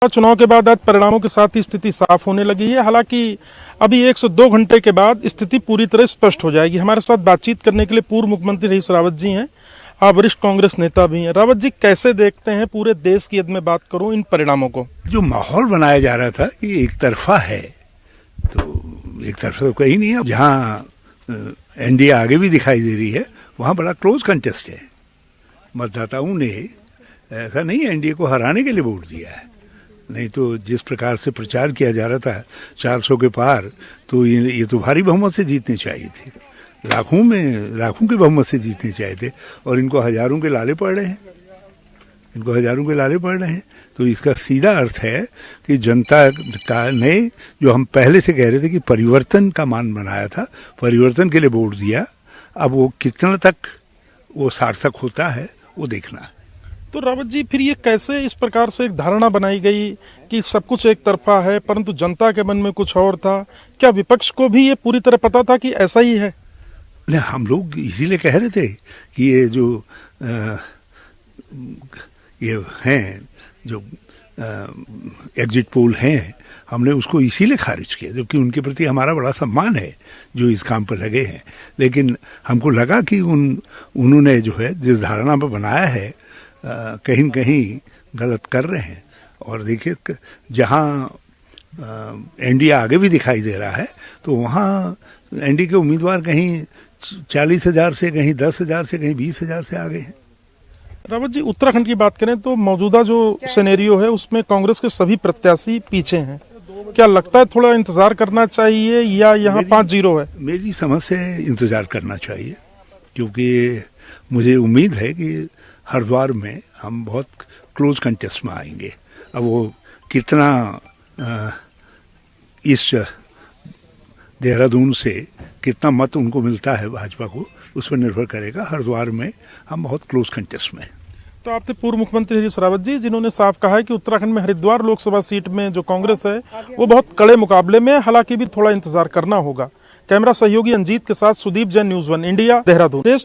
चुनाव के बाद आज परिणामों के साथ ही स्थिति साफ होने लगी है। हालांकि अभी 102 घंटे के बाद स्थिति पूरी तरह स्पष्ट हो जाएगी। हमारे साथ बातचीत करने के लिए पूर्व मुख्यमंत्री हरीश रावत जी हैं, आप वरिष्ठ कांग्रेस नेता भी हैं। रावत जी, कैसे देखते हैं पूरे देश की यदि मैं बात करूं इन परिणामों को? जो माहौल बनाया जा रहा था कि एक तरफा है, तो एक तरफा तो कहीं नहीं है। जहाँ एनडीए आगे भी दिखाई दे रही है वहाँ बड़ा क्लोज कंटेस्ट है। मतदाताओं ने ऐसा नहीं एनडीए को हराने के लिए वोट दिया है, नहीं तो जिस प्रकार से प्रचार किया जा रहा था 400 के पार, तो ये तो भारी बहुमत से जीतने चाहिए थे, लाखों के बहुमत से जीतने चाहिए थे, और इनको हजारों के लाले पड़ रहे हैं। तो इसका सीधा अर्थ है कि जनता का ने जो हम पहले से कह रहे थे कि परिवर्तन का मान बनाया था, परिवर्तन के लिए वोट दिया। अब वो कितना तक वो सार्थक होता है वो देखना है। तो रावत जी, फिर ये कैसे इस प्रकार से एक धारणा बनाई गई कि सब कुछ एक तरफा है परंतु जनता के मन में कुछ और था? क्या विपक्ष को भी ये पूरी तरह पता था कि ऐसा ही है? नहीं, हम लोग इसीलिए कह रहे थे कि ये जो ये हैं जो एग्जिट पोल हैं, हमने उसको इसीलिए खारिज किया जबकि उनके प्रति हमारा बड़ा सम्मान है जो इस काम पर लगे हैं। लेकिन हमको लगा कि उन्होंने जो है जिस धारणा पर बनाया है कहीं न कहीं गलत कर रहे हैं। और देखिए, जहाँ एनडीए आगे भी दिखाई दे रहा है तो वहाँ एनडीए के उम्मीदवार कहीं 40,000 से, कहीं 10,000 से, कहीं 20,000 से आगे हैं। रावत जी, उत्तराखंड की बात करें तो मौजूदा जो सिनेरियो है उसमें कांग्रेस के सभी प्रत्याशी पीछे हैं। क्या लगता है थोड़ा इंतजार करना चाहिए या यहाँ 5-0 है? मेरी समझ से इंतजार करना चाहिए, क्योंकि मुझे उम्मीद है कि हरिद्वार में हम बहुत क्लोज कंटेस्ट में आएंगे। अब वो कितना इस देहरादून से कितना मत उनको मिलता है भाजपा को, उस पर निर्भर करेगा। हरिद्वार में हम बहुत क्लोज कंटेस्ट में। तो आप थे पूर्व मुख्यमंत्री हरीश रावत जी, जिन्होंने साफ कहा है कि उत्तराखंड में हरिद्वार लोकसभा सीट में जो कांग्रेस है वो बहुत कड़े मुकाबले में है, हालांकि भी थोड़ा इंतजार करना होगा। कैमरा सहयोगी अंजीत के साथ सुदीप जैन, न्यूज़ 1 इंडिया, देहरादून।